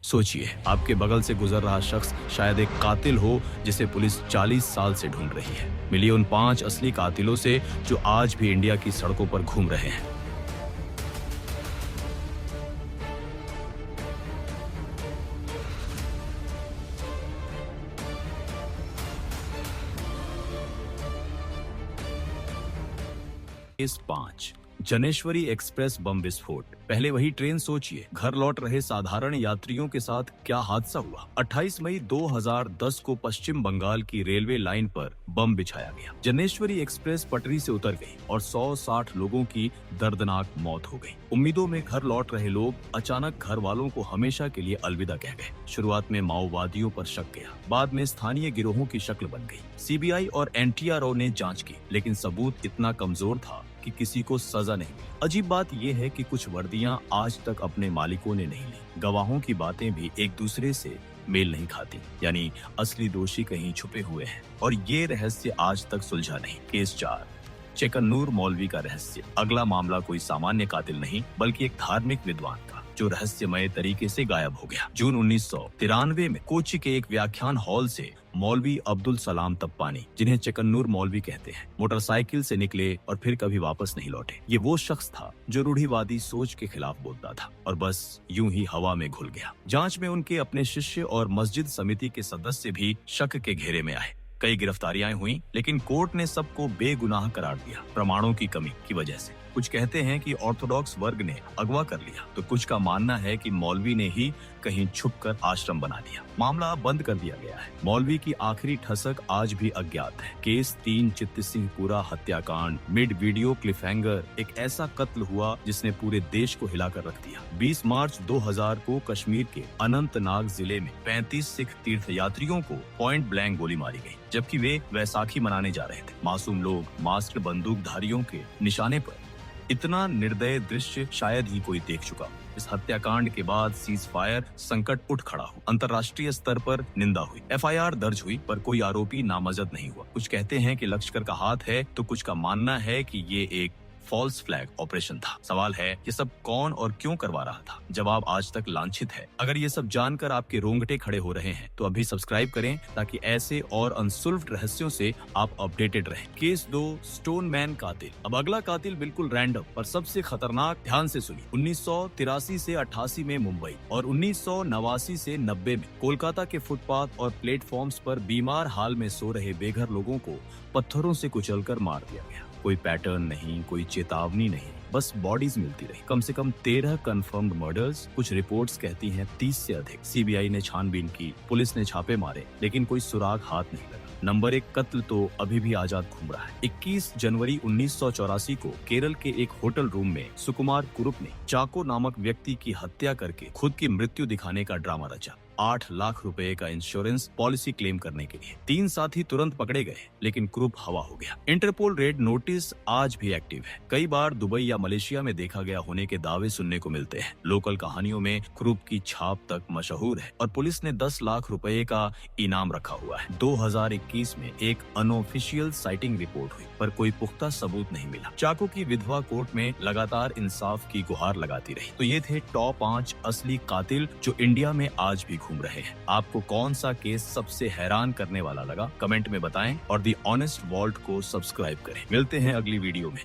सोचिए, आपके बगल से गुजर रहा शख्स शायद एक कातिल हो जिसे पुलिस 40 साल से ढूंढ रही है। मिलिए उन 5 असली कातिलों से जो आज भी इंडिया की सड़कों पर घूम रहे हैं। केस 5, जनेश्वरी एक्सप्रेस बम विस्फोट। पहले वही ट्रेन सोचिए, घर लौट रहे साधारण यात्रियों के साथ क्या हादसा हुआ। 28 मई 2010 को पश्चिम बंगाल की रेलवे लाइन पर बम बिछाया गया। जनेश्वरी एक्सप्रेस पटरी से उतर गई और 160 लोगों की दर्दनाक मौत हो गई। उम्मीदों में घर लौट रहे लोग अचानक घर वालों को हमेशा के लिए अलविदा कह गए। शुरुआत में माओवादियों पर शक गया, बाद में स्थानीय गिरोहों की शक्ल बन गई। सीबीआई और एनटीआरओ ने जांच की, लेकिन सबूत इतना कमजोर था कि किसी को सजा नहीं मिली। अजीब बात यह है कि कुछ वर्दियां आज तक अपने मालिकों ने नहीं ली। गवाहों की बातें भी एक दूसरे से मेल नहीं खाती, यानी असली दोषी कहीं छुपे हुए हैं और ये रहस्य आज तक सुलझा नहीं। केस 4, चेकन्नूर मौलवी का रहस्य। अगला मामला कोई सामान्य कातिल नहीं, बल्कि एक धार्मिक विद्वान का, जो रहस्यमय तरीके से गायब हो गया। जून 1993 में कोच्चि के एक व्याख्यान हॉल से मौलवी अब्दुल सलाम तप्पानी, जिन्हें चेकन्नूर मौलवी कहते हैं, मोटरसाइकिल से निकले और फिर कभी वापस नहीं लौटे। ये वो शख्स था जो रूढ़िवादी सोच के खिलाफ बोलता था और बस यूं ही हवा में घुल गया। जांच में उनके अपने शिष्य और मस्जिद समिति के सदस्य भी शक के घेरे में आए। कई गिरफ्तारियां हुई, लेकिन कोर्ट ने सबको बेगुनाह करार दिया, प्रमाणों की कमी की वजह से। कुछ कहते हैं कि ऑर्थोडॉक्स वर्ग ने अगवा कर लिया, तो कुछ का मानना है कि मौलवी ने ही कहीं छुपकर आश्रम बना लिया। मामला बंद कर दिया गया है। मौलवी की आखिरी ठसक आज भी अज्ञात है। केस 3, चित्त सिंहपुरा हत्याकांड। Mid video cliffhanger. एक ऐसा कत्ल हुआ जिसने पूरे देश को हिलाकर रख दिया। 20 मार्च 2000 को कश्मीर के अनंतनाग जिले में 35 सिख तीर्थयात्रियों को पॉइंट ब्लैंक गोली मारी गई, जबकि वे वैसाखी मनाने जा रहे थे। मासूम लोग मास्क बंदूकधारियों के निशाने पर। इतना निर्दय दृश्य शायद ही कोई देख चुका। इस हत्याकांड के बाद सीज फायर संकट उठ खड़ा हो। अंतर्राष्ट्रीय स्तर पर निंदा हुई। एफआईआर दर्ज हुई, पर कोई आरोपी नामजद नहीं हुआ। कुछ कहते हैं कि लश्कर का हाथ है, तो कुछ का मानना है कि ये एक फॉल्स फ्लैग ऑपरेशन था। सवाल है, ये सब कौन और क्यों करवा रहा था? जवाब आज तक लांछित है। अगर ये सब जानकर आपके रोंगटे खड़े हो रहे हैं, तो अभी सब्सक्राइब करें, ताकि ऐसे और अनसुल्व्ड रहस्यों से आप अपडेटेड रहें। केस 2, स्टोन मैन कातिल। अब अगला कातिल बिल्कुल रैंडम पर सबसे खतरनाक। ध्यान से सुनिए। 1983 से 88 में मुंबई और 1989 से 90 में कोलकाता के फुटपाथ और प्लेटफॉर्म्स पर बीमार हाल में सो रहे बेघर लोगों को पत्थरों से कुचलकर मार दिया गया। कोई पैटर्न नहीं, कोई चेतावनी नहीं, बस बॉडीज मिलती रही। कम से कम 13 कंफर्म्ड मर्डर्स। कुछ रिपोर्ट्स कहती हैं 30 से अधिक। सीबीआई ने छानबीन की, पुलिस ने छापे मारे, लेकिन कोई सुराग हाथ नहीं लगा। नंबर 1 कत्ल तो अभी भी आजाद घूम रहा है। 21 जनवरी 1984 को केरल के एक होटल रूम में सुकुमार कुरुप ने चाको नामक व्यक्ति की हत्या करके खुद की मृत्यु दिखाने का ड्रामा रचा। 8 लाख रुपए का इंश्योरेंस पॉलिसी क्लेम करने के लिए 3 साथी तुरंत पकड़े गए, लेकिन क्रूप हवा हो गया। इंटरपोल रेड नोटिस आज भी एक्टिव है। कई बार दुबई या मलेशिया में देखा गया होने के दावे सुनने को मिलते हैं। लोकल कहानियों में क्रूप की छाप तक मशहूर है और पुलिस ने 10 लाख रुपए का इनाम रखा हुआ है। 2021 में एक अनऑफिशियल साइटिंग रिपोर्ट हुई, पर कोई पुख्ता सबूत नहीं मिला। चाको की विधवा कोर्ट में लगातार इंसाफ की गुहार लगाती रही। तो ये थे टॉप 5 असली कातिल जो इंडिया में आज भी घूम रहे हैं। आपको कौन सा केस सबसे हैरान करने वाला लगा, कमेंट में बताएं और दी ऑनेस्ट वॉल्ट को सब्सक्राइब करें। मिलते हैं अगली वीडियो में।